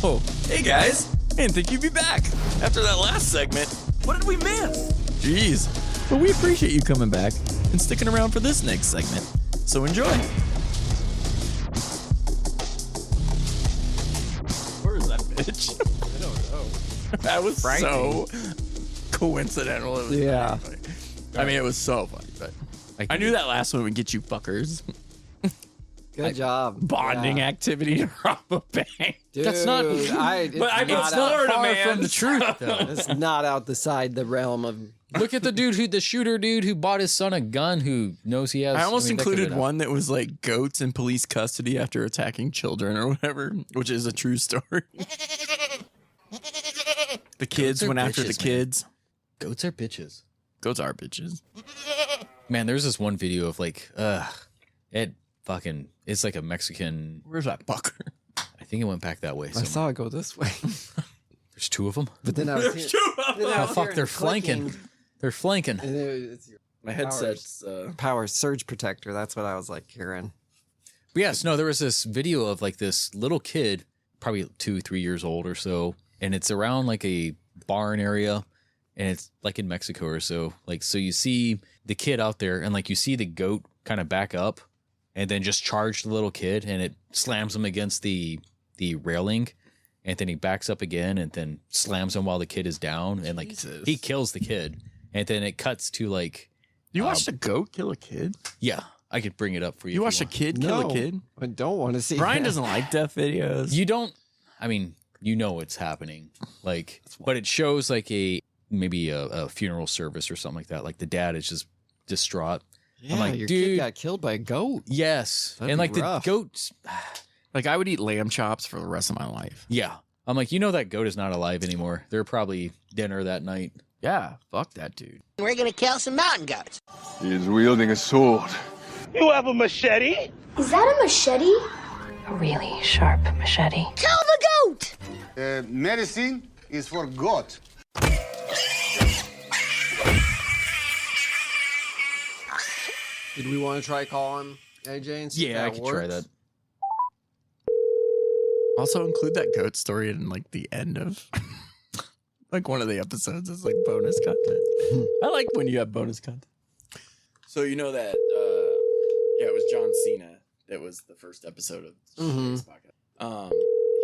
Oh, hey guys. I didn't think you'd be back after that last segment. What did we miss? Jeez. But we appreciate you coming back and sticking around for this next segment. So enjoy. Where is that bitch? I don't know. That was so coincidental. It was yeah. funny. I mean, it was so funny, but I knew that last one would get you fuckers. Good job. Bonding activity to rob a bank. Dude, That's not. It's Florida, man. From the truth, though. It's not outside the realm of. Look at the dude the shooter dude who bought his son a gun who knows he has. I almost included one that was like goats in police custody after attacking children or whatever, which is a true story. The kids went after the kids. Goats are bitches. Goats are bitches. Man, there's this one video of like, it's like a Mexican. Where's that fucker? I think it went back that way. I saw it go this way. There's two of them. But then I was There's two of them. Oh, fuck, they're flanking. They're flanking. And it's your My headset's power surge protector. That's what I was like hearing. But yes, no, there was this video of like this little kid, probably 2-3 years old or so, and it's around like a barn area, and it's like in Mexico or so. Like, so you see the kid out there, and like you see the goat kind of back up, and then just charge the little kid, and it slams him against the railing, and then he backs up again, and then slams him while the kid is down, and like he kills the kid, and then it cuts to like. You watched a goat kill a kid? Yeah, I could bring it up for you. You watched a kid kill a kid? I don't want to see. Brian that. doesn't like death videos. You don't. I mean, you know what's happening, like, but it shows like maybe a funeral service or something like that. Like the dad is just distraught. Yeah, I'm like, your dude, kid got killed by a goat. yes, That'd and be like rough. the goats. Like I would eat lamb chops for the rest of my life. Yeah, I'm like, you know that goat is not alive anymore. They're probably dinner that night. Yeah, fuck that dude. We're gonna kill some mountain goats. He is wielding a sword. You have a machete? Is that a machete? A really sharp machete. Kill the goat! Medicine is for goat. Did we want to try calling AJ and see if Yeah, I that could try works? that. Also include that goat story in like the end of like one of the episodes as like bonus content. I like when you have bonus content. So you know that yeah, it was John Cena that was the first episode of this podcast.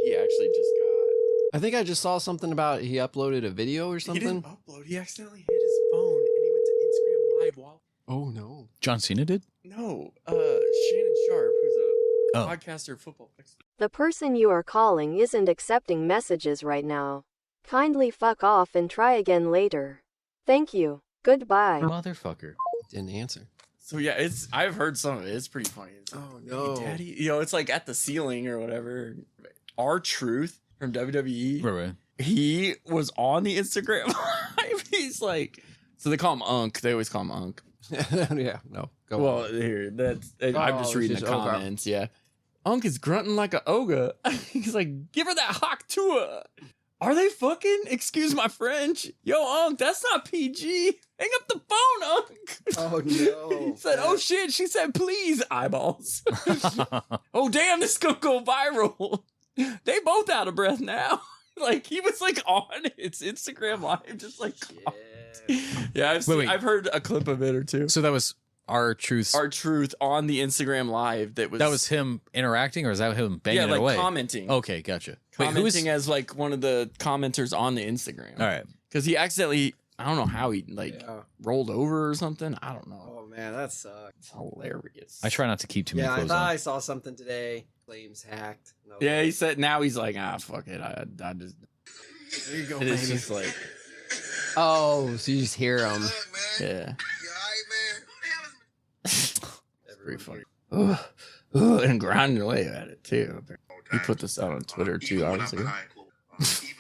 He actually just got I think I just saw something about he uploaded a video or something. He didn't upload, he accidentally hit his phone and he went to Instagram live while Oh no. John Cena did. No, Shannon Sharp, who's a Oh. podcaster, football expert. The person you are calling isn't accepting messages right now. Kindly fuck off and try again later. Thank you. Goodbye. Motherfucker. Didn't answer. So yeah, I've heard some of it. It's pretty funny. It's like, Oh no. "Hey, Daddy," you know, it's like at the ceiling or whatever. R-Truth from WWE. Right. He was on the Instagram live. He's like, so they call him Unk. They always call him Unk. Yeah, no. Go Well, on. here, I'm just Oh, reading it's the just Oga. comments. Yeah. Unk is grunting like a Oga. He's like, give her that hawk to her. Are they fucking? Excuse my French. Yo, Unk, that's not PG. Hang up the phone, Unk. Oh no. He said, oh shit. She said, please, eyeballs. Oh, damn, this is going to go viral. They both out of breath now. Like, he was like on its Instagram live, just like, yeah, I've heard a clip of it or two. So that was R-Truth. R-Truth on the Instagram live. That was him interacting, or is that him banging yeah, it like away? commenting. Okay, gotcha. Commenting as like one of the commenters on the Instagram. All right. Because he accidentally, I don't know how he rolled over or something. I don't know. Oh man, that sucks. It's hilarious. I try not to keep too many Yeah, I clothes thought on. I saw something today. Claims hacked. And I was Yeah, like, he said now he's like, fuck it. I just. there you go, And it's baby. just like, Oh, so you just hear them. yeah. It's Pretty funny. And grinding away at it too. He put this out on Twitter too, obviously. Even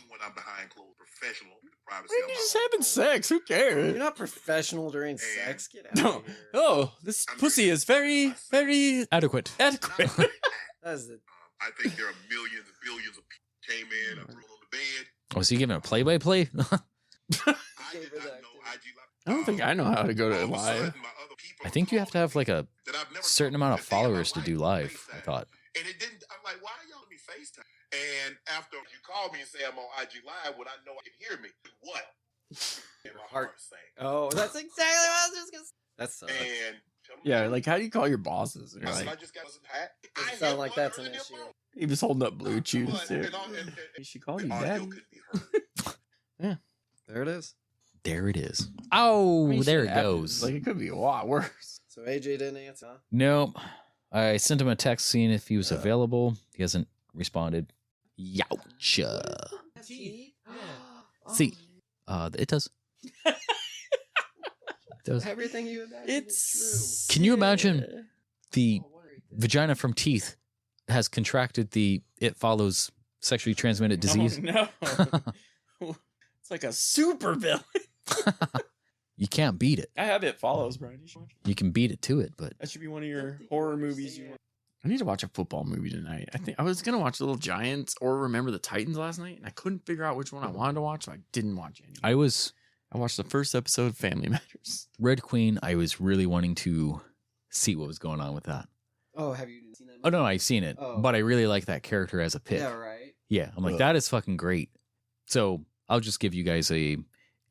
when I'm behind closed, professional. Privacy You're just having sex. Who cares? You're not professional during sex. Get out No. of here. Oh, this pussy is very, very Adequate. adequate. That's the I think there are millions and billions of people came in, I threw on the bed. Was he giving a play-by-play? I did not know IG Live. I don't think I know how to go to All of a sudden, live. my other people I think you have to have like a that I've never certain talked amount of to a day in my followers to life do on live, FaceTime. I thought. And it didn't. I'm like, why are y'all let me FaceTime? And after you call me and say I'm on IG Live, when I know I can hear me, what? And my heart sank. Oh, that's exactly what I was just gonna say. That sucks. And Yeah, like how do you call your bosses? And I you're said, I like, just got some hat. Doesn't I sound had like one that's an earlier, issue. bro. he was holding up blue chews But, too. and She called the you audio daddy. couldn't be heard. Yeah. There it is. There it is. Oh, I mean, there shit it happens. goes. Like it could be a lot worse. So AJ didn't answer, huh? Nope. I sent him a text seeing if he was available. He hasn't responded. Youch. See, it does. It does. Everything you imagine It's Can you imagine the vagina from teeth has contracted the It Follows sexually transmitted disease? Oh, no. It's like a super villain. You can't beat it. I have It Follows, Brian. You should watch it. You can beat it to it, but That should be one of your horror movies. I need to watch a football movie tonight. I think I was gonna watch Little Giants or Remember the Titans last night, and I couldn't figure out which one I wanted to watch, so I didn't watch any. I watched the first episode of Family Matters. Red Queen. I was really wanting to see what was going on with that. Oh, have you seen that? Oh no, I've seen it, Oh. but I really like that character as a pick. Yeah, right. Yeah, I'm like, Ugh. that is fucking great. So I'll just give you guys a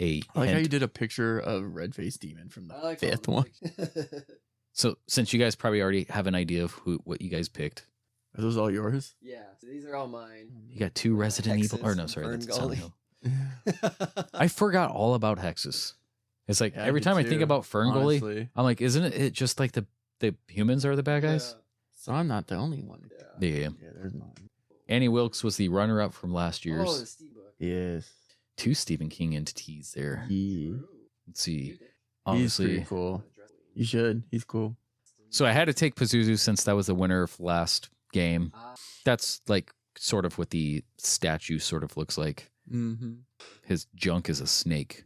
I like how hint. you did a picture of Red Faced Demon from the I like fifth all one. the So since you guys probably already have an idea of what you guys picked, Are those all yours? Yeah, so these are all mine. you got 2 Resident Texas, Evil. Or no, sorry, Fern that's Silent Gully. Hill. I forgot all about Hexus. It's like Yeah, I every did time I too, think about Fern Gully, honestly. I'm like, isn't it just like the humans are the bad guys? So I'm not the only one. Yeah. Yeah, there's mine. Annie Wilkes was the runner-up from last Oh, year's. the Steve book. Yes. 2 Stephen King entities there. Yeah. Let's see. He's Obviously, pretty cool. You should. He's cool. so I had to take Pazuzu since that was the winner of last game. Ah. That's like sort of what the statue sort of looks like. Mm-hmm. His junk is a snake.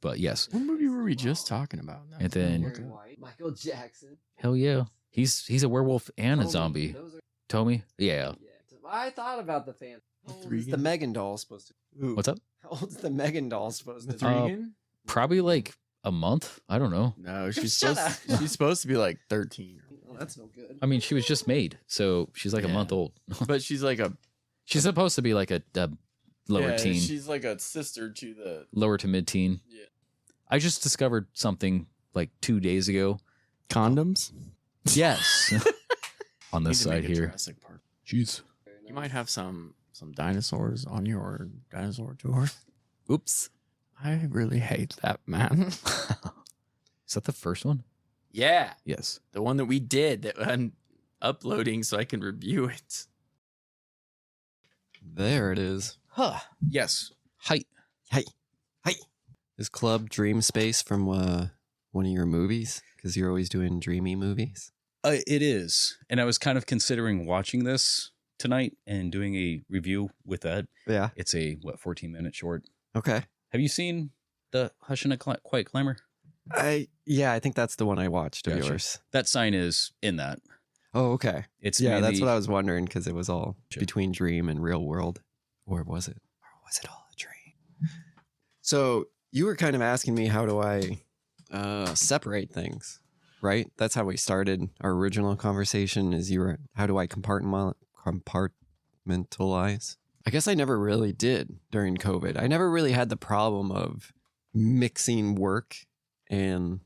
But yes, What movie were we just talking about? Now And then- Barry White, Michael Jackson. hell yeah, he's a werewolf and a Tommy. zombie. Those are- Tommy, yeah. yeah. I thought about the fan. How old is Threegan? the Megan doll supposed to be? Ooh. What's up? How old is the Megan doll supposed to The be? Threegan? Probably like a month. I don't know. No, she's Shut supposed she's supposed to be like 13. Oh, that's no good. I mean, she was just made, so she's like a Yeah. month old. But she's like a She's supposed to be like a lower yeah, teen, She's like a sister to the lower to mid teen. Yeah. I just discovered something like 2 days ago. condoms. Yes. On Need this to make side a here. Jurassic Park. Jeez. You might have some dinosaurs on your dinosaur tour. Oops. I really hate that, man. Is that the first one? Yeah, Yes. the one that we did that I'm uploading so I can review it. There it is. Huh. Yes. Height. Is Club Dream Space from one of your movies? Because you're always doing dreamy movies. It is. And I was kind of considering watching this tonight and doing a review with that. Yeah. It's a, 14-minute short. Okay. Have you seen the Hush and a Quiet Clamor? I think that's the one I watched of Gotcha. yours. That sign is in that. Oh, okay. It's Yeah, that's mainly- what I was wondering because it was all Sure. between dream and real world. Or was it? Or was it all a dream? So you were kind of asking me how do I separate things, right? That's how we started our original conversation is how do I compartmentalize? I guess I never really did during COVID. I never really had the problem of mixing work and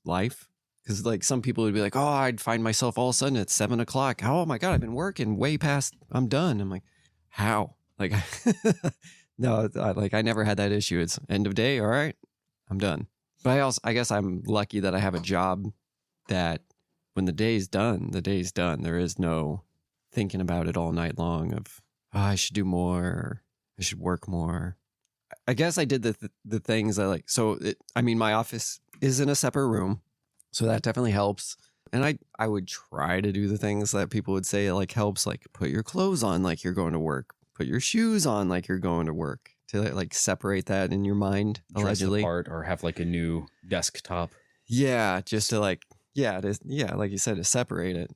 life. Because like some people would be like, oh, I'd find myself all of a sudden at 7 o'clock. Oh my God, I've been working way past, I'm done. I'm like, how? Like, no, I never had that issue. It's end of day. All right, I'm done. But I guess I'm lucky that I have a job that when the day's done, the day's done. There is no thinking about it all night long of, oh, I should do more. Or I should work more. I guess I did the things I like. So, my office is in a separate room. So that definitely helps. And I would try to do the things that people would say like helps, like put your clothes on like you're going to work, put your shoes on like you're going to work, to like separate that in your mind, dress allegedly. apart or have like a new desktop. Yeah, just to like, like you said, to separate it.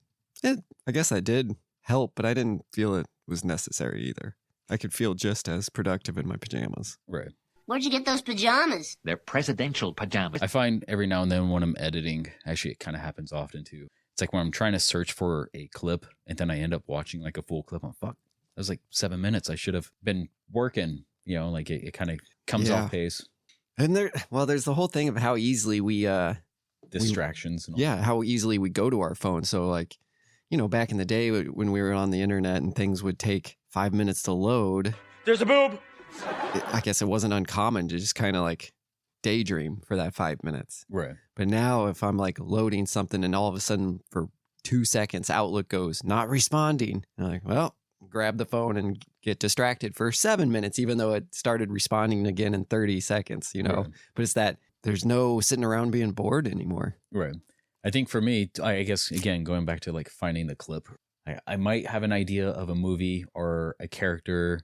I guess I did help, but I didn't feel it was necessary either. I could feel just as productive in my pajamas. Right. Where'd you get those pajamas? They're presidential pajamas. I find every now and then when I'm editing, actually it kind of happens often too. it's like when I'm trying to search for a clip and then I end up watching like a full clip. I'm fuck. That was like 7 minutes. I should have been working, like it kind of comes off pace. And there's the whole thing of how easily we Distractions. And all. How easily we go to our phone. So like, back in the day when we were on the internet and things would take 5 minutes to load. There's a boob. I guess it wasn't uncommon to just kind of like daydream for that 5 minutes. Right. But now if I'm like loading something and all of a sudden for 2 seconds, Outlook goes not responding. I'm like, well, grab the phone and get distracted for 7 minutes, even though it started responding again in 30 seconds, Right. But it's that there's no sitting around being bored anymore. Right. I think for me, I guess, again, going back to like finding the clip, I might have an idea of a movie or a character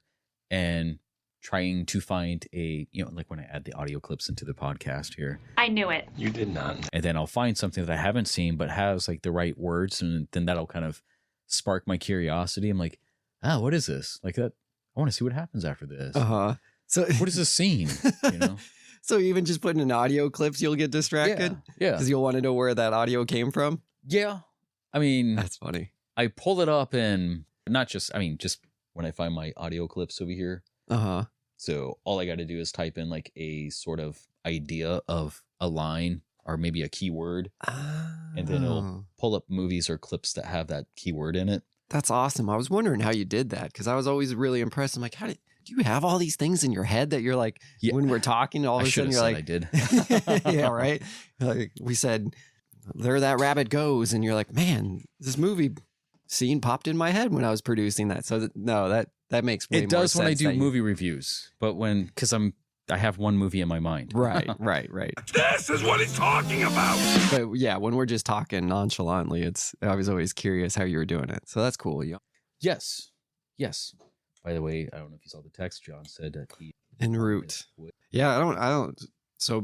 and trying to find like when I add the audio clips into the podcast here. I knew it. You did not. And then I'll find something that I haven't seen, but has like the right words. And then that'll kind of spark my curiosity. I'm like, what is this? Like that. I want to see what happens after this. So What is this scene? So even just putting in audio clips, you'll get distracted? Yeah. Because you'll want to know where that audio came from? Yeah. I mean, That's funny. I pull it up and just when I find my audio clips over here. So all I got to do is type in like a sort of idea of a line or maybe a keyword. And then it'll pull up movies or clips that have that keyword in it. That's awesome. I was wondering how you did that because I was always really impressed. I'm like, do you have all these things in your head that you're like, when we're talking, all of a sudden you're like, I did. Yeah, right. Like we said, there that rabbit goes. And you're like, man, this movie scene popped in my head when I was producing that. So that makes way more sense. It does when I do movie reviews, but because I have one movie in my mind. Right. This is what he's talking about. But yeah, when we're just talking nonchalantly, I was always curious how you were doing it. So that's cool. Yeah. Yes. By the way, I don't know if you saw the text John said that he en route. Yeah, I don't. So on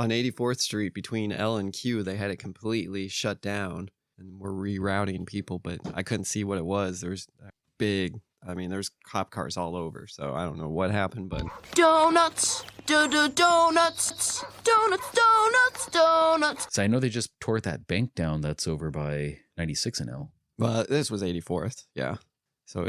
84th Street between L and Q, they had it completely shut down and we're rerouting people, but I couldn't see what it was. There's there's cop cars all over. So I don't know what happened, but Donuts, donuts, donuts. So I know they just tore that bank down that's over by 96 and L. well, this was 84th. Yeah. So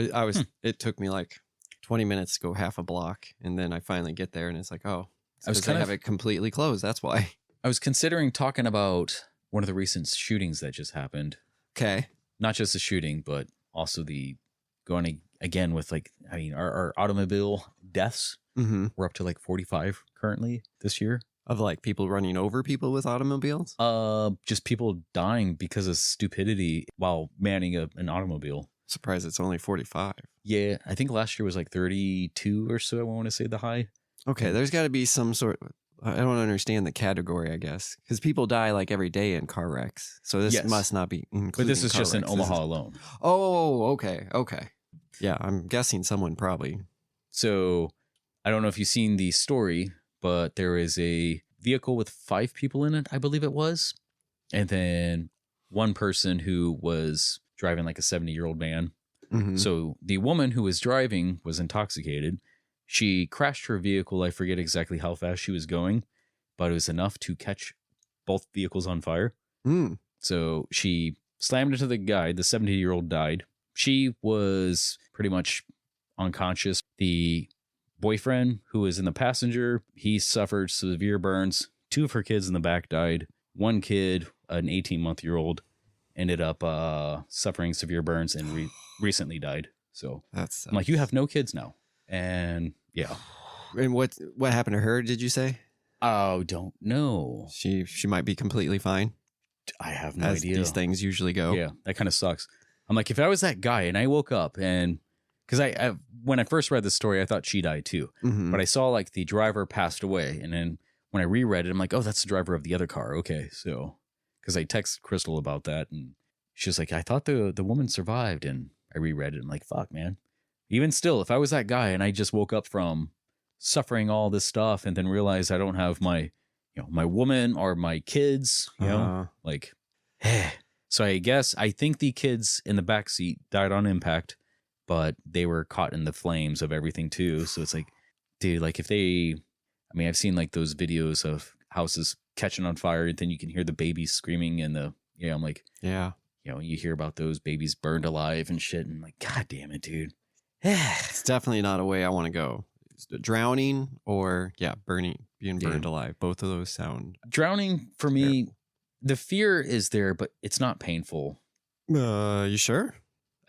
it took me like 20 minutes to go half a block. And then I finally get there and it's like, they have it completely closed. That's why. I was considering talking about one of the recent shootings that just happened. Okay. Not just the shooting, but also the going again with our automobile deaths. Mm-hmm. We're up to like 45 currently this year. Of like people running over people with automobiles? Just people dying because of stupidity while manning an automobile. Surprised it's only 45. Yeah, I think last year was like 32 or so. I want to say the high. Okay, there's got to be some sort. I don't understand the category, I guess, because people die like every day in car wrecks. So this must not be included. But this is just wrecks. in Omaha alone. Oh, okay. Yeah, I'm guessing someone probably. So I don't know if you've seen the story, but there is a vehicle with 5 people in it, I believe it was. And then one person who was driving like a 70-year-old man. Mm-hmm. So the woman who was driving was intoxicated. She crashed her vehicle. I forget exactly how fast she was going, but it was enough to catch both vehicles on fire. So she slammed into the guy. The 70-year-old died. She was pretty much unconscious. The boyfriend who was in the passenger, he suffered severe burns. 2 of her kids in the back died. One kid, an 18-month-old, ended up suffering severe burns and recently died. So I'm like, you have no kids now. And yeah. And what happened to her, did you say? Oh, don't know. She might be completely fine. I have no As idea. these things usually go. Yeah, that kind of sucks. I'm like, if I was that guy and I woke up and because I when I first read the story, I thought she died too. Mm-hmm. But I saw like the driver passed away. And then when I reread it, I'm like, oh, that's the driver of the other car. Okay. So because I texted Crystal about that and she's like, I thought the woman survived. And I reread it. I'm like, fuck, man. Even still, if I was that guy and I just woke up from suffering all this stuff and then realized I don't have my woman or my kids, like, so I think the kids in the backseat died on impact, but they were caught in the flames of everything too. So it's like, dude, like I've seen like those videos of houses catching on fire and then you can hear the babies screaming in the, I'm like, Yeah. You hear about those babies burned alive and shit, and like, God damn it, dude. It's definitely not a way I want to go. It's drowning or being burned alive. Both of those sound Drowning for me, the fear is there, but it's not painful. You sure?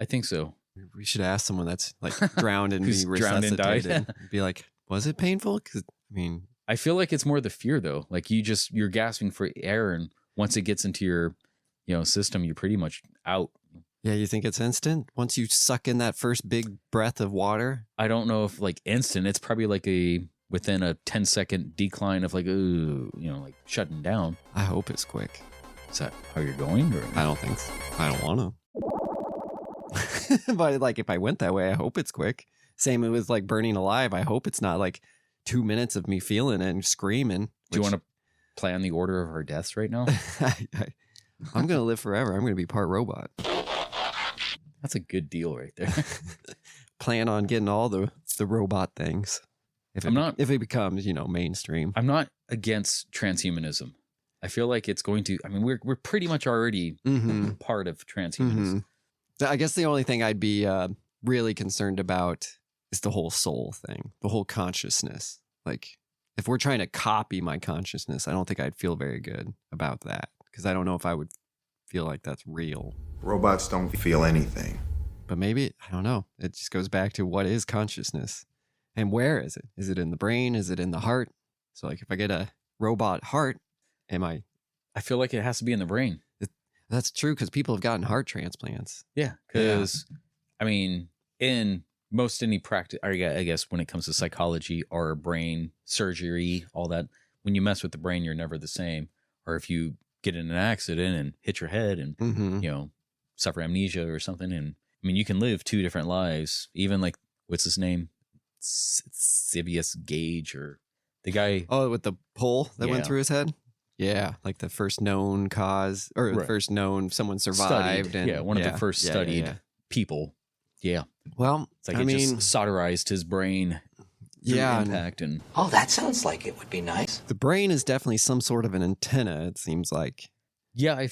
I think so. We should ask someone that's like drowned and Who's be drowned and died. resuscitated. Be like, was it painful? Because I feel like it's more the fear though. Like you're gasping for air, and once it gets into your system, you're pretty much out. yeah, you think it's instant once you suck in that first big breath of water? I don't know if like instant. It's probably like within a 10-second decline of like, like shutting down. I hope it's quick. Is that how you're going? Or? I don't think so. I don't want to. But like if I went that way, I hope it's quick. Same with like burning alive. I hope it's not like 2 minutes of me feeling it and screaming. Do you want to plan the order of our deaths right now? I'm going to live forever. I'm going to be part robot. That's a good deal right there. Plan on getting all the robot things. If it becomes, mainstream. I'm not against transhumanism. I feel like it's going to, we're pretty much already part of transhumanism. I guess the only thing I'd be really concerned about is the whole soul thing, the whole consciousness. Like if we're trying to copy my consciousness, I don't think I'd feel very good about that because I don't know if I would feel like that's real. Robots don't feel anything. But maybe, I don't know. It just goes back to what is consciousness and where is it? Is it in the brain? Is it in the heart? So like if I get a robot heart, I feel like it has to be in the brain. That's true because people have gotten heart transplants. Yeah, because in most any practice, I guess when it comes to psychology or brain surgery, all that, when you mess with the brain, you're never the same. Or if you get in an accident and hit your head and suffer amnesia or something, and you can live 2 different lives. Even like what's his name, Sibius Gage, or the guy. Oh, with the pole that went through his head. Yeah, like the first known cause or the first known someone survived. Studied. One of the first studied people. Yeah. Well, it's like just solderized his brain through impact. And oh, that sounds like it would be nice. The brain is definitely some sort of an antenna, it seems like. Yeah,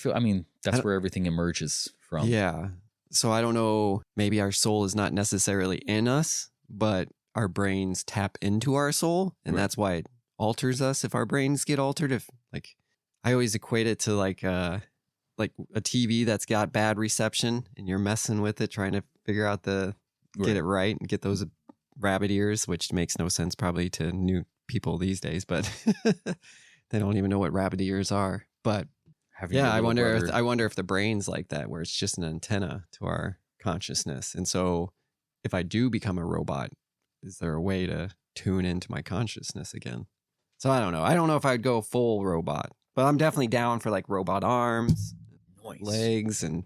that's where everything emerges from. Yeah. So I don't know, maybe our soul is not necessarily in us, but our brains tap into our soul, and that's why it alters us if our brains get altered. If like I always equate it to like a TV that's got bad reception and you're messing with it trying to figure out get it right and get those rabbit ears, which makes no sense probably to new people these days, but they don't even know what rabbit ears are. But I wonder if the brain's like that, where it's just an antenna to our consciousness. And so if I do become a robot, is there a way to tune into my consciousness again? So I don't know. I don't know if I'd go full robot, but I'm definitely down for like robot arms, legs, and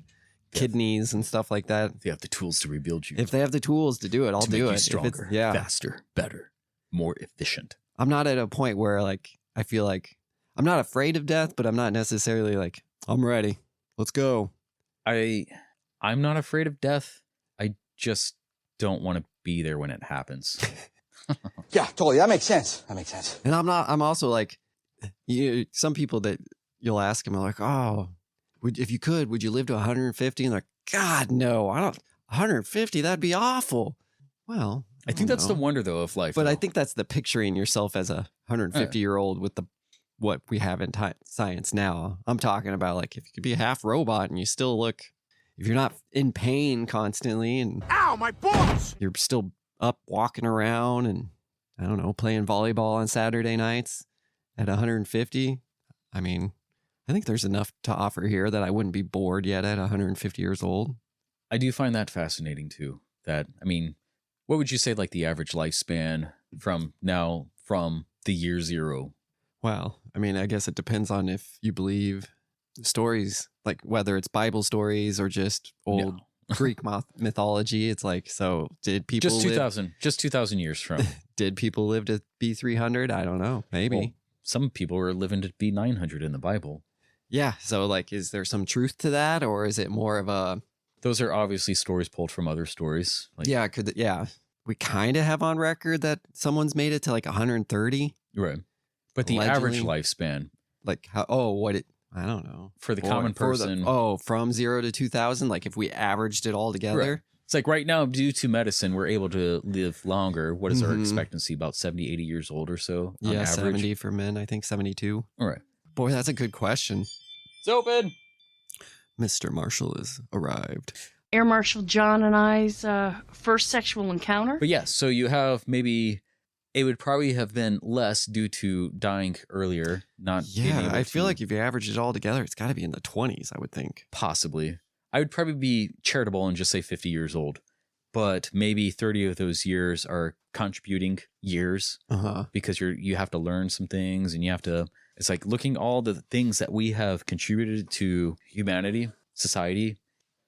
kidneys and stuff like that. If they have the tools to rebuild you. If they have the tools to do it, I'll do it. Stronger, faster, better, more efficient. I'm not at a point where like I feel like I'm not afraid of death, but I'm not necessarily like I'm ready. Let's go. I'm not afraid of death. I just don't want to be there when it happens. Yeah, totally. That makes sense. And I'm also like, some people that you'll ask them are like, oh, if you could, would you live to 150? And they're like, God, no, I don't. 150, that'd be awful. Well, I think that's the wonder though of life. But I think that's the picturing yourself as a 150-year-old with what we have in science now. I'm talking about like if you could be a half robot and you still look, if you're not in pain constantly and ow, my balls! You're still up walking around and I don't know, playing volleyball on Saturday nights at 150. I think there's enough to offer here that I wouldn't be bored yet at 150 years old. I do find that fascinating too. That, what would you say like the average lifespan from the year 0? Well, I guess it depends on if you believe stories, like whether it's Bible stories or just old Greek mythology. It's like, so did people just 2,000 years from? Did people live to be 300? I don't know. Maybe. Well, some people were living to be 900 in the Bible. Yeah. So like, is there some truth to that, or is it more of a? Those are obviously stories pulled from other stories. Like, we kind of have on record that someone's made it to like 130. Right. But the average lifespan, like how? Oh, what it? I don't know. For the common person. From 0 to 2000, like if we averaged it all together. Right. It's like right now, due to medicine, we're able to live longer. What is our expectancy? About 70, 80 years old or so? On average? 70 for men. I think 72. All right. Boy, that's a good question. It's open. Mr. Marshall has arrived. Air Marshal John and I's first sexual encounter. But yes, so you have maybe... It would probably have been less due to dying earlier, not being able I feel like if you average it all together, it's got to be in the 20s, I would think. Possibly. I would probably be charitable and just say 50 years old. But maybe 30 of those years are contributing years because you have to learn some things and you have to... It's like looking all the things that we have contributed to humanity, society,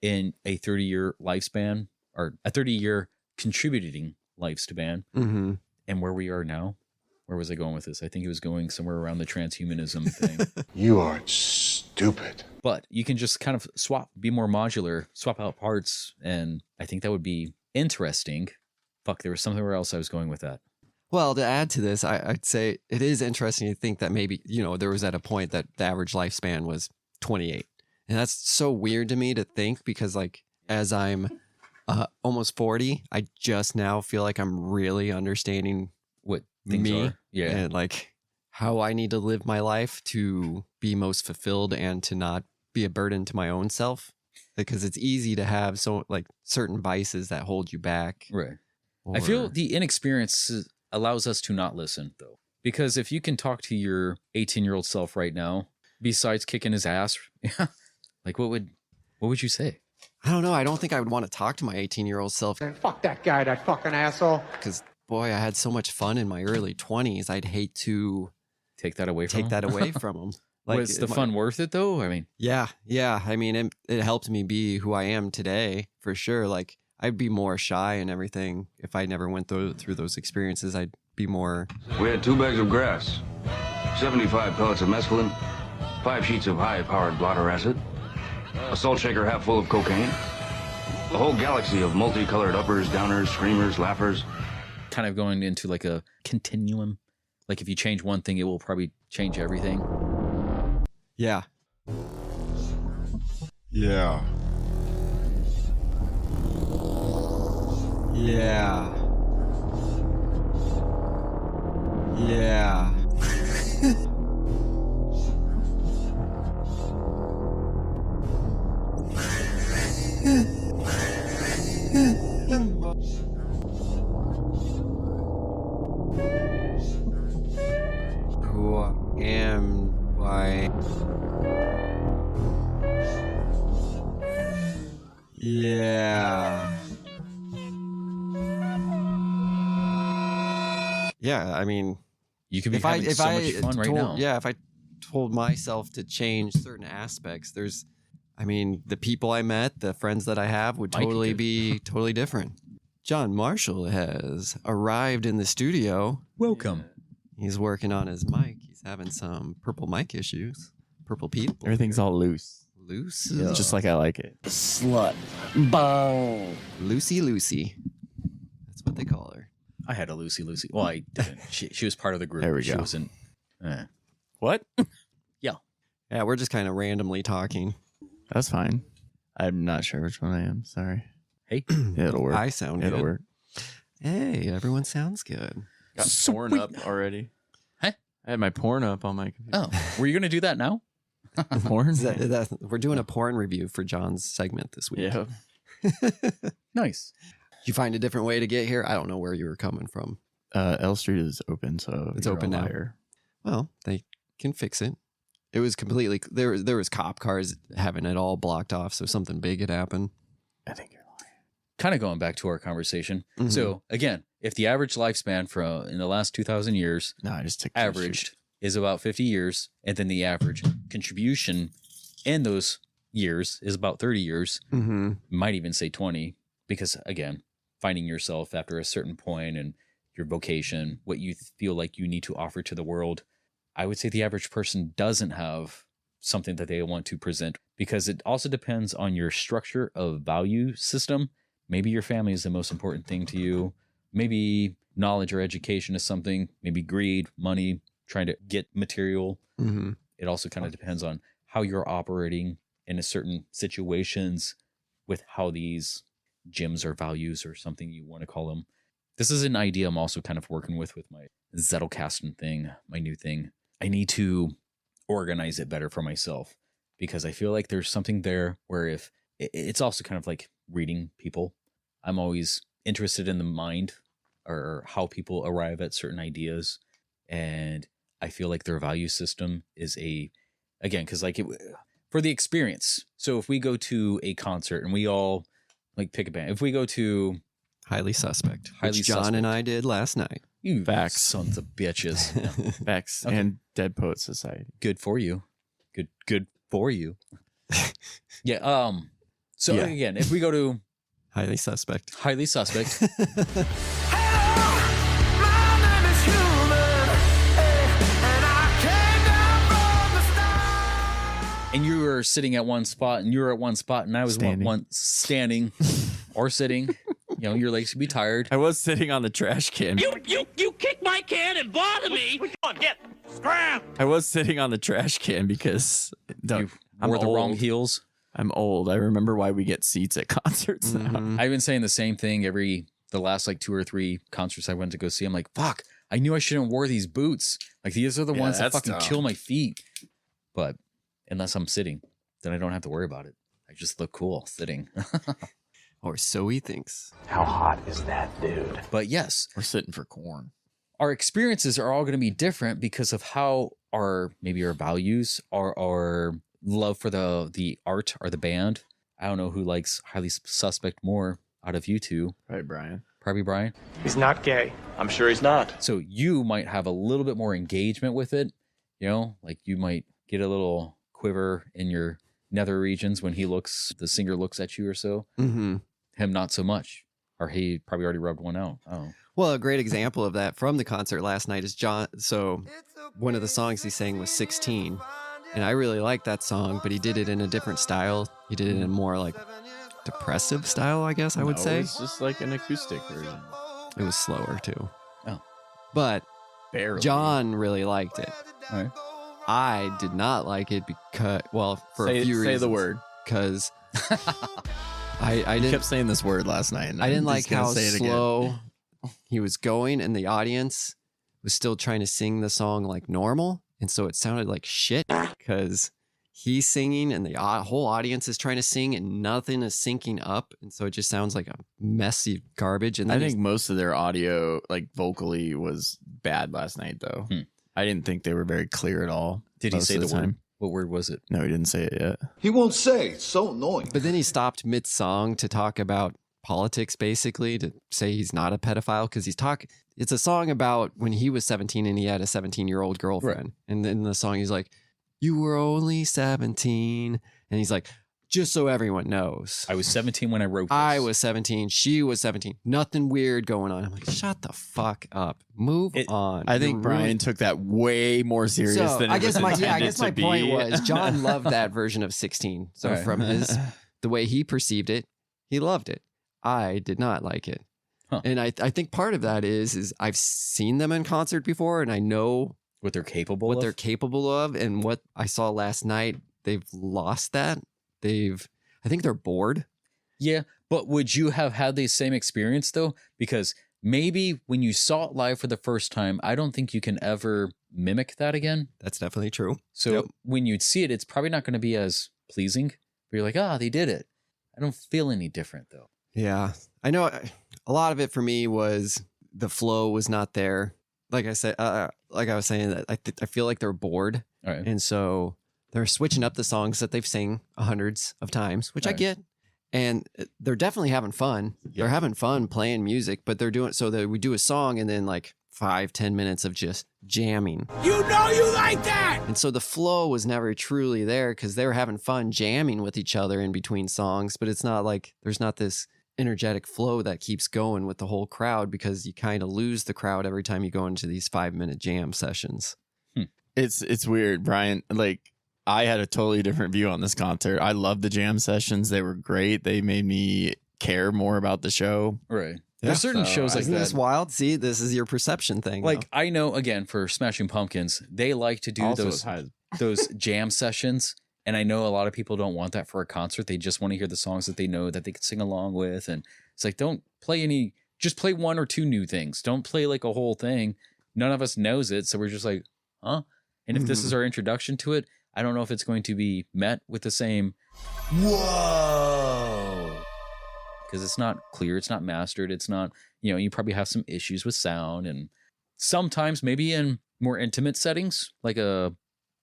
in a 30-year lifespan, or a 30-year contributing lifespan. Mm-hmm. And where we are now, where was I going with this? I think it was going somewhere around the transhumanism thing. You are stupid. But you can just kind of be more modular, swap out parts. And I think that would be interesting. Fuck, there was somewhere else I was going with that. Well, to add to this, I'd say it is interesting to think that maybe, there was at a point that the average lifespan was 28. And that's so weird to me to think because like as I'm... almost 40. I just now feel like I'm really understanding what things are. Yeah. And like how I need to live my life to be most fulfilled and to not be a burden to my own self. Because it's easy to have certain vices that hold you back. Right. I feel the inexperience allows us to not listen though. Because if you can talk to your 18-year-old self right now, besides kicking his ass, like what would you say? I don't know. I don't think I would want to talk to my 18-year-old self. Fuck that guy, that fucking asshole. Because, boy, I had so much fun in my early 20s. I'd hate to take that away from him. Like, was the fun worth it, though? I mean, yeah. I mean, it helped me be who I am today, for sure. Like, I'd be more shy and everything if I never went through those experiences. I'd be more... We had 2 bags of grass, 75 pellets of mescaline, 5 sheets of high-powered blotter acid, a salt shaker half full of cocaine, a whole galaxy of multicolored uppers, downers, screamers, laughers. Kind of going into like a continuum. Like if you change one thing, it will probably change everything. Yeah. Yeah. Yeah. Yeah. Who am I? Yeah. Yeah, I mean, you could be having so much fun right now. Yeah, if I told myself to change certain aspects, the people I met, the friends that I have would totally be totally different. John Marshall has arrived in the studio. Welcome. He's working on his mic. He's having some purple mic issues. Purple people. Everything's all loose. Loose? Yeah. Just like I like it. Slut. Bang. Lucy. That's what they call her. I had a Lucy. Well, I didn't. She was part of the group. There we go. She wasn't. What? Yeah. Yeah, we're just kind of randomly talking. That's fine. I'm not sure which one I am. Sorry. Hey. It'll work. I sound good. It'll work. Hey, everyone sounds good. Got porn up already. Huh? I had my porn up on my computer. Oh, were you going to do that now? Porn? We're doing a porn review for John's segment this week. Yeah. Nice. Did you find a different way to get here? I don't know where you were coming from. L Street is open, so it's open now. Well, they can fix it. It was completely there was cop cars having it all blocked off, so something big had happened. I think you're lying. Kind of going back to our conversation. Mm-hmm. So again, if the average lifespan in the last 2,000 years, I just took averaged is about 50 years, and then the average contribution in those years is about 30 years. Mm-hmm. Might even say 20, because again, finding yourself after a certain point and your vocation, what you feel like you need to offer to the world. I would say the average person doesn't have something that they want to present, because it also depends on your structure of value system. Maybe your family is the most important thing to you. Maybe knowledge or education is something, maybe greed, money, trying to get material. Mm-hmm. It also kind of depends on how you're operating in a certain situations with how these gyms or values or something you want to call them. This is an idea I'm also kind of working with my Zettelkasten thing, my new thing. I need to organize it better for myself because I feel like there's something there where if it's also kind of like reading people. I'm always interested in the mind or how people arrive at certain ideas. And I feel like their value system is again, because like for the experience. So if we go to a concert and we all like pick a band, if we go to Highly Suspect, which John and I did last night. You Facts. Sons of bitches. Yeah. Facts. Okay. And Dead Poet Society. Good for you. Good for you. Yeah. So again, if we go to Highly Suspect. And you were sitting at one spot and you were at one spot and I was standing or sitting. You know, your legs could be tired. I was sitting on the trash can. You kick my can and bother me. Come on, get scram. I was sitting on the trash can because You wore the wrong heels. I'm old. I remember why we get seats at concerts now. I've been saying the same thing the last like 2 or 3 concerts I went to go see. I'm like, fuck, I knew I shouldn't have wore these boots. Like these are the ones that fucking kill my feet. But unless I'm sitting, then I don't have to worry about it. I just look cool sitting. Or so he thinks. How hot is that, dude? But yes, We're sitting for corn. our experiences are all going to be different because of how our values, our love for the art or the band. I don't know who likes Highly Suspect more out of you two. Right, Brian. Probably Brian. He's not gay. I'm sure he's not. So you might have a little bit more engagement with it. You know, like you might get a little quiver in your nether regions when the singer looks at you or so. Mm-hmm. Him, not so much. Or he probably already rubbed one out. Oh. Well, a great example of that from the concert last night is John. So one of the songs he sang was 16. And I really liked that song, but he did it in a different style. He did it in a more like depressive style, I guess I would say. It's just like an acoustic version. It was slower too. Oh. But Barely. John really liked it. All right. I did not like it because, well, for a few reasons. Say the word. Because I You didn't. kept saying this word last night. And I didn't I'm like just gonna how say it again. slow he was going, and the audience was still trying to sing the song like normal, and so it sounded like shit because he's singing and the whole audience is trying to sing, and nothing is syncing up, and so it just sounds like a messy garbage. And I then think most of their audio, like vocally, was bad last night, though. I didn't think they were very clear at all. Did he most say of the word? time. What word was it? No, he didn't say it yet. He won't say. It's so annoying. But then he stopped mid-song to talk about politics, basically, to say he's not a pedophile because it's a song about when he was 17 and he had a 17-year-old girlfriend. Right. And then the song, he's like, you were only 17. And he's like, just so everyone knows. I was 17 when I wrote this. I was 17. She was 17. Nothing weird going on. I'm like, shut the fuck up. Move on. I think You're Brian ruining- took that way more serious So, than I it guess was my intended to point be. was John loved that version of 16. So Right. from the way he perceived it, he loved it. I did not like it. Huh. And I think part of that is I've seen them in concert before and I know what they're capable of. And what I saw last night, they've lost that. I think they're bored. Yeah, but would you have had the same experience though? Because maybe when you saw it live for the first time, I don't think you can ever mimic that again. That's definitely true. So when you'd see it, it's probably not going to be as pleasing. But you're like, they did it. I don't feel any different though. Yeah. I know a lot of it for me was the flow was not there. Like I said, like I was saying, that I feel like they're bored. All right. And so they're switching up the songs that they've sang hundreds of times, which I get. And they're definitely having fun. Yeah. They're having fun playing music, but they're doing so that we do a song and then like 5-10 minutes of just jamming. You know you like that. And so the flow was never truly there because they were having fun jamming with each other in between songs, but it's not like there's not this energetic flow that keeps going with the whole crowd because you kind of lose the crowd every time you go into these 5-minute jam sessions. It's weird, Brian. Like, I had a totally different view on this concert. I loved the jam sessions. They were great. They made me care more about the show. Right. Yeah. There's certain shows like Isn't that. this wild? See, this is your perception thing. Like, though. I know, again, for Smashing Pumpkins, they like to do Also those jam sessions. And I know a lot of people don't want that for a concert. They just want to hear the songs that they know that they can sing along with. And it's like, don't play just play one or two new things. Don't play like a whole thing. None of us knows it. So we're just like, huh? And if this is our introduction to it, I don't know if it's going to be met with the same, whoa, because it's not clear. It's not mastered. It's not, you probably have some issues with sound. And sometimes maybe in more intimate settings, like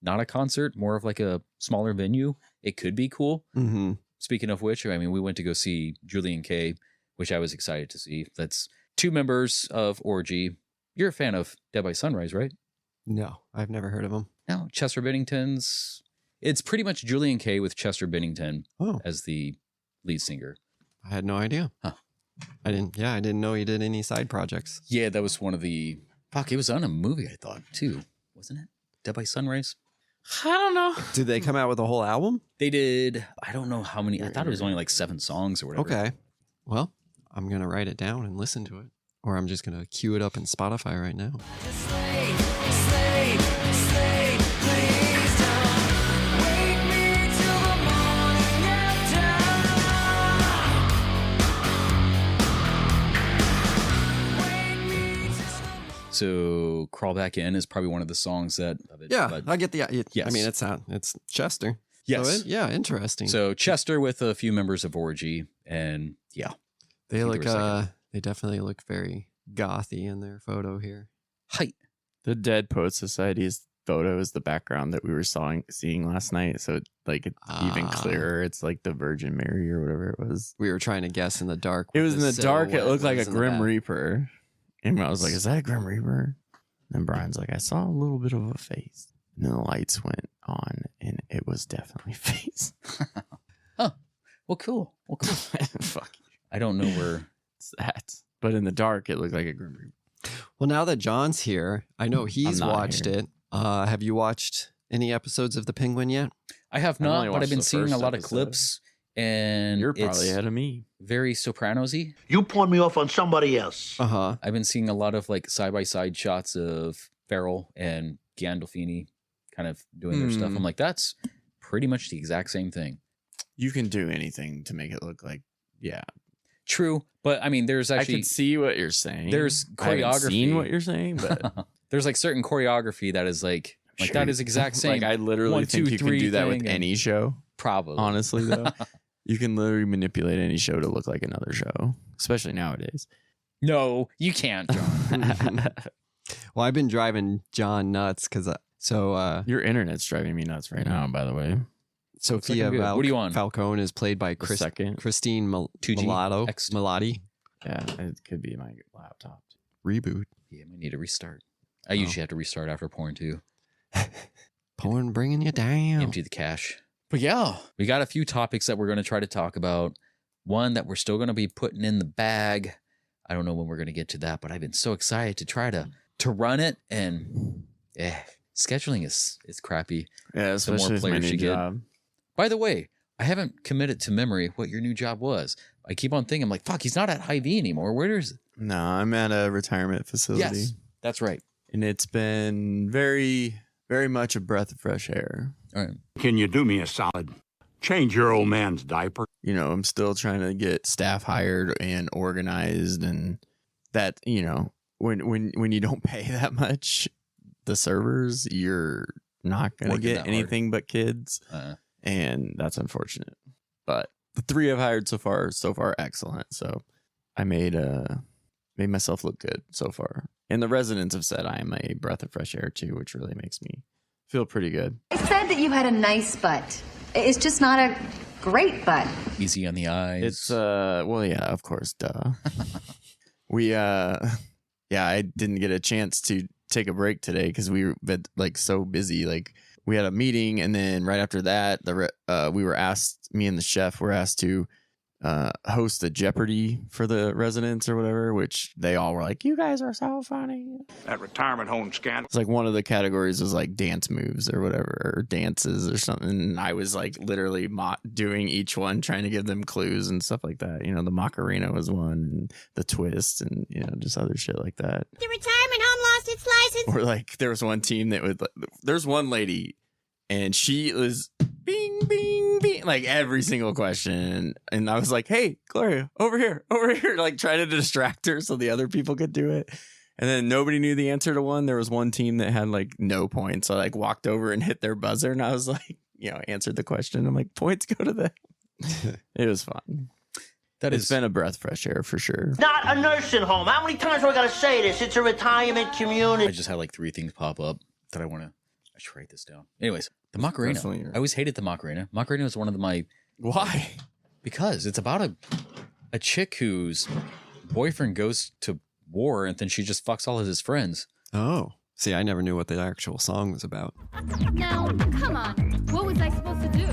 not a concert, more of like a smaller venue, it could be cool. Mm-hmm. Speaking of which, I mean, we went to go see Julian K, which I was excited to see. That's 2 members of Orgy. You're a fan of Dead by Sunrise, right? No, I've never heard of him. No, Chester Bennington's. It's pretty much Julian K with Chester Bennington as the lead singer. I had no idea. Huh. I didn't know he did any side projects. Yeah, that was one of the. Fuck, it was on a movie, I thought, too. Wasn't it? Dead by Sunrise? I don't know. Did they come out with a whole album? They did. I don't know how many. I thought it was only like 7 songs or whatever. Okay. Well, I'm going to write it down and listen to it. Or I'm just going to queue it up in Spotify right now. So Crawl Back In is probably one of the songs that. I get the. Yes. I mean, it's Chester. Yes. So interesting. So Chester with a few members of Orgy, and yeah, they look. They definitely look very gothy in their photo here. Height. The Dead Poets Society's photo is the background that we were seeing last night. So it's even clearer. It's like the Virgin Mary or whatever it was. We were trying to guess in the dark. It was in the dark. It looked like a Grim Reaper. And I was like, is that a Grim Reaper? And Brian's like, I saw a little bit of a face. And then the lights went on and it was definitely a face. Huh. Well, cool. Fuck you. I don't know where it's that. But in the dark, it looked like a Grim Reaper. Well, now that John's here, I know he's watched here. it. Have you watched any episodes of The Penguin yet? I have not, but I've been seeing a lot of clips. And you're probably ahead of me. Very Sopranos-y. You pawn me off on somebody else. Uh-huh. I've been seeing a lot of like side-by-side shots of Farrell and Gandolfini kind of doing their stuff. I'm like, that's pretty much the exact same thing. You can do anything to make it look like, yeah. True, but I mean, there's actually... I can see what you're saying. There's choreography. I haven't seen what you're saying, but... there's like certain choreography that is like that is exact same. Like I literally think you can do that with any show. Probably. Honestly, though. You can literally manipulate any show to look like another show, especially nowadays. No, you can't, John. Well, I've been driving John nuts because your internet's driving me nuts right now, by the way. Sophia what do you want? Falcone is played by Christine Milotti. Yeah, it could be my laptop. Reboot. Yeah, we need to restart. I usually have to restart after porn too. Porn bringing you down. Empty the cache. But yeah, we got a few topics that we're going to try to talk about. One that we're still going to be putting in the bag. I don't know when we're going to get to that, but I've been so excited to try to run it. And scheduling is crappy. Yeah, especially with my new job. By the way, I haven't committed to memory what your new job was. I keep on thinking, I'm like, fuck, he's not at Hy-Vee anymore. Where is it? No, I'm at a retirement facility. Yes, that's right. And it's been very, very much a breath of fresh air. All right. Can you do me a solid? Change your old man's diaper. I'm still trying to get staff hired and organized, and that, when you don't pay that much, the servers, you're not going to get anything but kids. And that's unfortunate. But the 3 I've hired so far excellent. So I made myself look good so far. And the residents have said I am a breath of fresh air too, which really makes me feel pretty good. I said that you had a nice butt. It's just not a great butt. Easy on the eyes. It's well, yeah, of course, duh. I didn't get a chance to take a break today because we were so busy. Like we had a meeting, and then right after that, me and the chef were asked to host a Jeopardy for the residents or whatever, which they all were like, you guys are so funny. That retirement home scandal. It's like one of the categories was like dance moves or whatever, or dances or something. And I was like literally doing each one, trying to give them clues and stuff like that. The Macarena was one, and the twist, and just other shit like that. The retirement home lost its license. Or like there was one team that there's one lady, and she was bing, bing, bing, like every single question. And I was like, hey, Gloria, over here, like trying to distract her so the other people could do it. And then nobody knew the answer to one. There was one team that had like no points. So I like walked over and hit their buzzer and I was like, answered the question. I'm like, points go to them. It was fun. It's been a breath fresh air for sure. Not a nursing home. How many times do I gotta say this? It's a retirement community. I just had like 3 things pop up that I should write this down. Anyways, the Macarena. I always hated the Macarena. Macarena was one of my... Why? Because it's about a chick whose boyfriend goes to war and then she just fucks all of his friends. Oh. See, I never knew what the actual song was about. Now, come on. What was I supposed to do?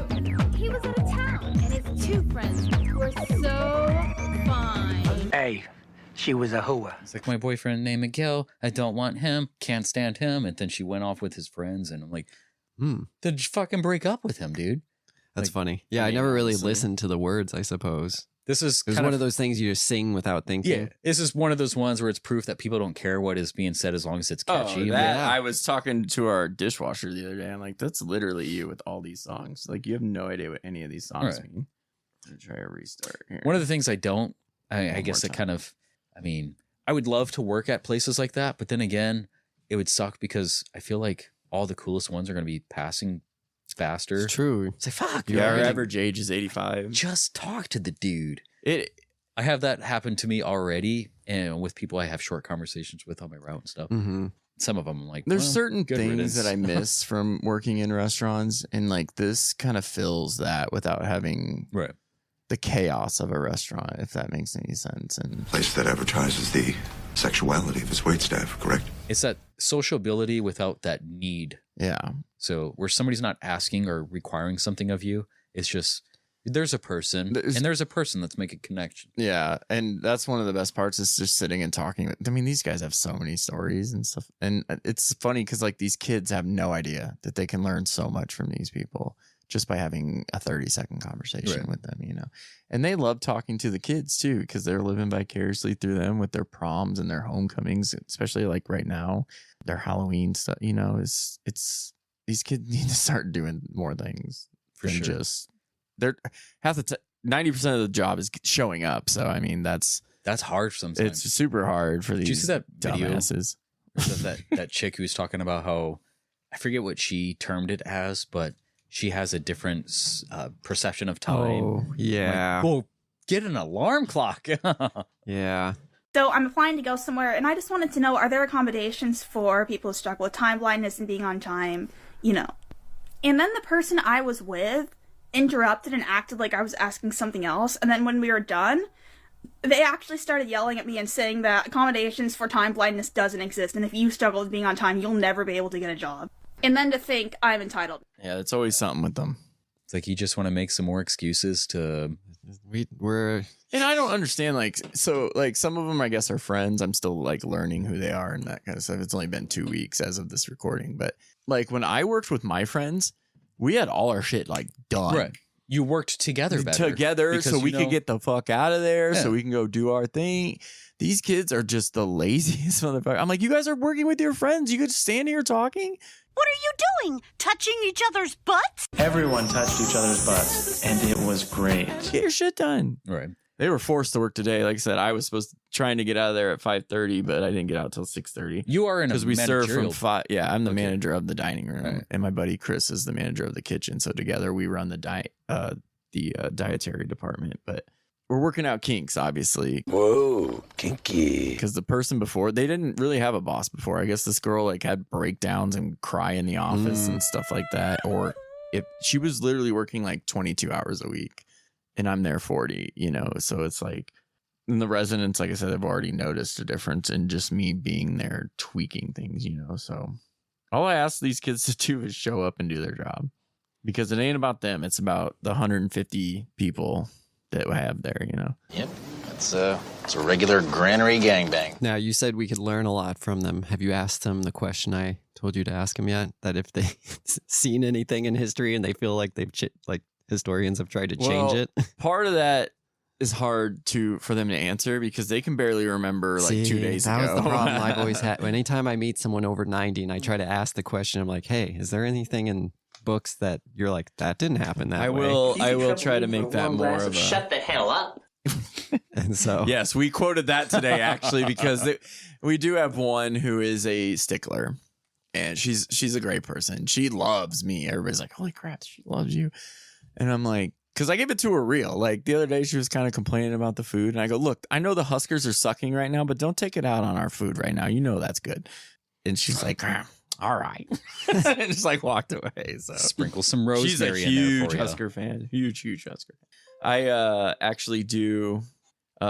He was out of town, and his 2 friends were so fine. Hey, she was a hooah. It's like, my boyfriend named Miguel. I don't want him. Can't stand him. And then she went off with his friends. And I'm like, then just fucking break up with him, dude. That's funny. Yeah, I never really listened to the words, I suppose. This is kind of one of those things you just sing without thinking. Yeah, this is one of those ones where it's proof that people don't care what is being said as long as it's catchy. I was talking to our dishwasher the other day. I'm like, that's literally you with all these songs. Like, you have no idea what any of these songs mean. I'm gonna try a restart here. One of the things I guess it kind of, I would love to work at places like that, but then again, it would suck because I feel like all the coolest ones are going to be passing faster. It's true. It's like, fuck. Yeah, our average age is 85. Just talk to the dude. I have that happen to me already, and with people I have short conversations with on my route and stuff. Mm-hmm. Some of them I'm like, there's certain things riddance. that I miss from working in restaurants, and like this kind of fills that without having the chaos of a restaurant, if that makes any sense. And place that advertises the sexuality of its waitstaff, correct? It's that sociability without that need. Yeah. So where somebody's not asking or requiring something of you, it's just there's a person and there's a person that's making connection. Yeah, and that's one of the best parts is just sitting and talking. I mean, these guys have so many stories and stuff, and it's funny because like these kids have no idea that they can learn so much from these people just by having a 30-second conversation with them, and they love talking to the kids too because they're living vicariously through them with their proms and their homecomings, especially like right now, their Halloween stuff. It's these kids need to start doing more things for than sure. Just they're 90% of the job is showing up. So I mean that's hard sometimes. It's super hard for these. Did you see that video dumbasses? that chick who's talking about how I forget what she termed it as, but she has a different perception of time. Oh yeah. Like, well, get an alarm clock. Yeah. So I'm applying to go somewhere, and I just wanted to know, are there accommodations for people who struggle with time blindness and being on time, And then the person I was with interrupted and acted like I was asking something else, and then when we were done, they actually started yelling at me and saying that accommodations for time blindness doesn't exist, and if you struggle with being on time, you'll never be able to get a job. And then to think I'm entitled. Yeah, it's always something with them. It's like you just want to make some more excuses to... We're... And I don't understand, some of them, I guess, are friends. I'm still, learning who they are and that kind of stuff. It's only been 2 weeks as of this recording. But, when I worked with my friends, we had all our shit, done. Right. You worked together better. So we could get the fuck out of there, so Yeah. we can go do our thing. These kids are just the laziest motherfucker. I'm like, you guys are working with your friends. You could stand here talking. What are you doing? Touching each other's butts? Everyone touched each other's butts, and it was great. Get your shit done. Right. They were forced to work today. Like I said, I was trying to get out of there at 5:30, but I didn't get out till 6:30. You are in a because we serve from managerial- 5. Yeah, I'm the manager of the dining room, Right. and my buddy Chris is the manager of the kitchen. So together we run the dietary department. But we're working out kinks, obviously. Whoa, kinky. Because the person before, they didn't really have a boss before. I guess this girl had breakdowns and cry in the office and stuff like that. Or if she was literally working 22 hours a week, and I'm there 40, so it's and the residents, like I said, have already noticed a difference in just me being there tweaking things, so all I ask these kids to do is show up and do their job, because it ain't about them. It's about the 150 people that I have there, Yep, it's a regular granary gangbang. Now, you said we could learn a lot from them. Have you asked them the question I told you to ask them yet? That if they've seen anything in history and they feel like they've historians have tried to change it? Part of that is hard for them to answer because they can barely remember 2 days ago. That was the problem I've always had. Anytime I meet someone over 90 and I try to ask the question, I'm like, hey, is there anything in books that you're like, that didn't happen that way. I will try to make that more of a... Shut the hell up. And so, yes, we quoted that today actually because we do have one who is a stickler, and she's a great person. She loves me. Everybody's like, holy crap, she loves you. And I'm like, because I gave it to her real. Like the other day, she was kind of complaining about the food, and I go, look, I know the Huskers are sucking right now, but don't take it out on our food right now. You know that's good. And she's like, all right, and just like walked away. So sprinkle some rosemary. She's a in there huge for Husker fan. Huge Husker. I actually do.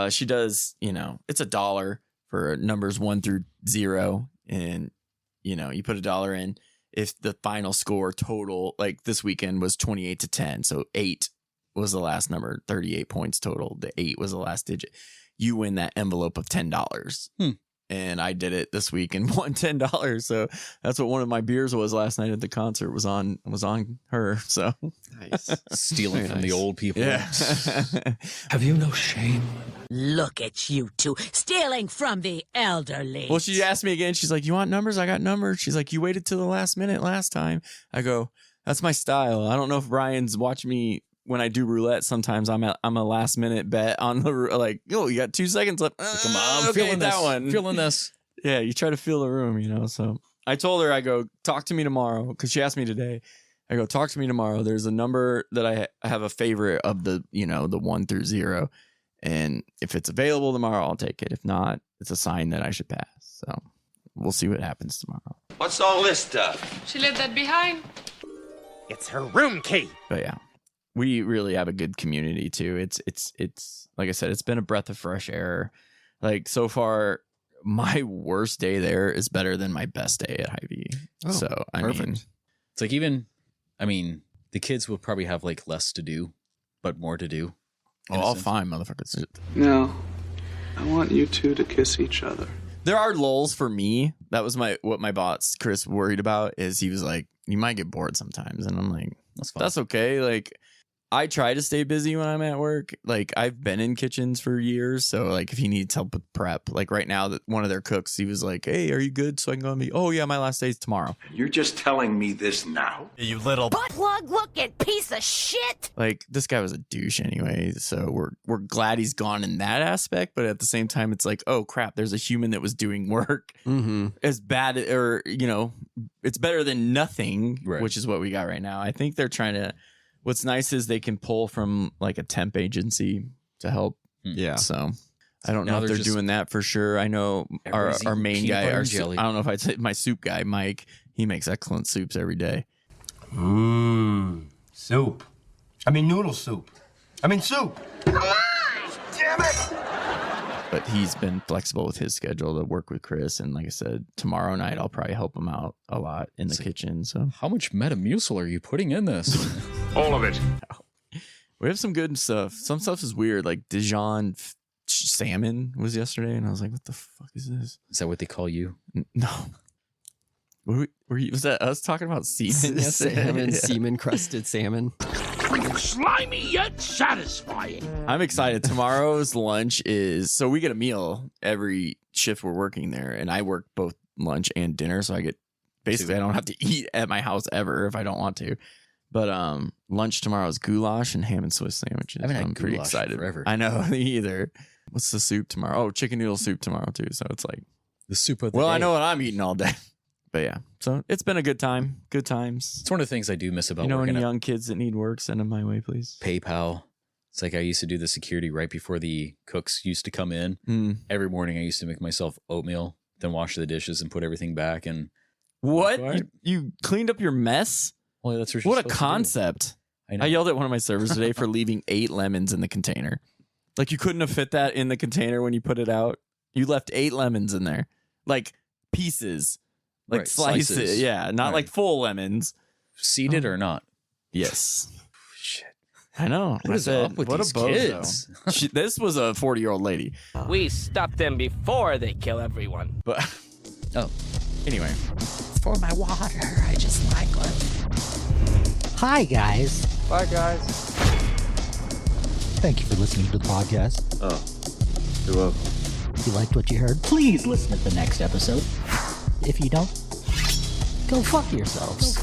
She does. It's $1 for numbers 1 through 0, and you put $1 in. If the final score total, like this weekend, was 28-10, so 8 was the last number, 38 points total. The 8 was the last digit. You win that envelope of $10. And I did it this week and won $10. So that's what one of my beers was last night at the concert. Was on her. So nice. Stealing from the old people. Yeah. Have you no shame? Look at you two stealing from the elderly. Well, she asked me again. She's like, "You want numbers? I got numbers." She's like, "You waited till the last minute last time." I go, "That's my style." I don't know if Brian's watching me. When I do roulette, sometimes I'm a last minute bet on the you got 2 seconds left. Come on, I'm okay, feeling that this. one. Feeling this. Yeah, you try to feel the room, So I told her, I go, talk to me tomorrow, because she asked me today. I go, talk to me tomorrow. There's a number that I have a favorite of the 1 through 0, and if it's available tomorrow, I'll take it. If not, it's a sign that I should pass. So we'll see what happens tomorrow. What's all this stuff? She left that behind. It's her room key. But yeah. We really have a good community too. It's like I said, it's been a breath of fresh air. Like so far, my worst day there is better than my best day at Hy-Vee. So I mean, it's like the kids will probably have like less to do, but more to do. All fine, motherfuckers. No, I want you two to kiss each other. There are lulls for me. That was what my boss Chris worried about. Is he was like, you might get bored sometimes, and I'm like, that's okay. Like, I try to stay busy when I'm at work. Like, I've been in kitchens for years. So, like, if he needs help with prep, like right now, that one of their cooks, he was like, hey, are you good? So I can go and be, oh, yeah, my last day is tomorrow. You're just telling me this now? You little butt plug looking piece of shit. Like, this guy was a douche anyway. So we're glad he's gone in that aspect. But at the same time, it's like, oh, crap, there's a human that was doing work as bad, or, it's better than nothing, which is what we got right now. I think they're trying to. What's nice is they can pull from like a temp agency to help. Yeah. So I don't know if they're doing that for sure. I know our main guy, I don't know if I'd say my soup guy, Mike, he makes excellent soups every day. Soup. I mean noodle soup. I mean soup. Come on! Damn it! But he's been flexible with his schedule to work with Chris. And like I said, tomorrow night, I'll probably help him out a lot in the kitchen. So how much Metamucil are you putting in this? All of it. We have some good stuff. Some stuff is weird. Like Dijon salmon was yesterday. And I was like, what the fuck is this? Is that what they call you? No. Was that us talking about semen yesterday? Salmon, semen-crusted salmon. Slimy yet satisfying. I'm excited. Tomorrow's lunch is, so we get a meal every shift we're working there, and I work both lunch and dinner, so I get, basically I don't have to eat at my house ever if I don't want to. But lunch tomorrow is goulash and ham and Swiss sandwiches. I'm pretty excited. Forever. I know, me either. What's the soup tomorrow? Oh, chicken noodle soup tomorrow too. So it's like the soup of the day. I know what I'm eating all day. But yeah, so it's been a good time. Good times. It's one of the things I do miss about any young kids that need work, send them my way, please. PayPal. It's like I used to do the security right before the cooks used to come in. Every morning I used to make myself oatmeal, then wash the dishes and put everything back. And what? You cleaned up your mess? Well, that's what a concept. I yelled at one of my servers today for leaving 8 lemons in the container. Like, you couldn't have fit that in the container when you put it out. You left 8 lemons in there. Like pieces. Like slices. Yeah, not like full lemons. Seeded or not? Yes. Shit. I know. What is up with these kids? This was a 40-year-old lady. We stop them before they kill everyone. But anyway. For my water, I just like it. Hi, guys. Bye, guys. Thank you for listening to the podcast. Oh, you're welcome. If you liked what you heard, please listen to the next episode. If you don't, go fuck yourselves.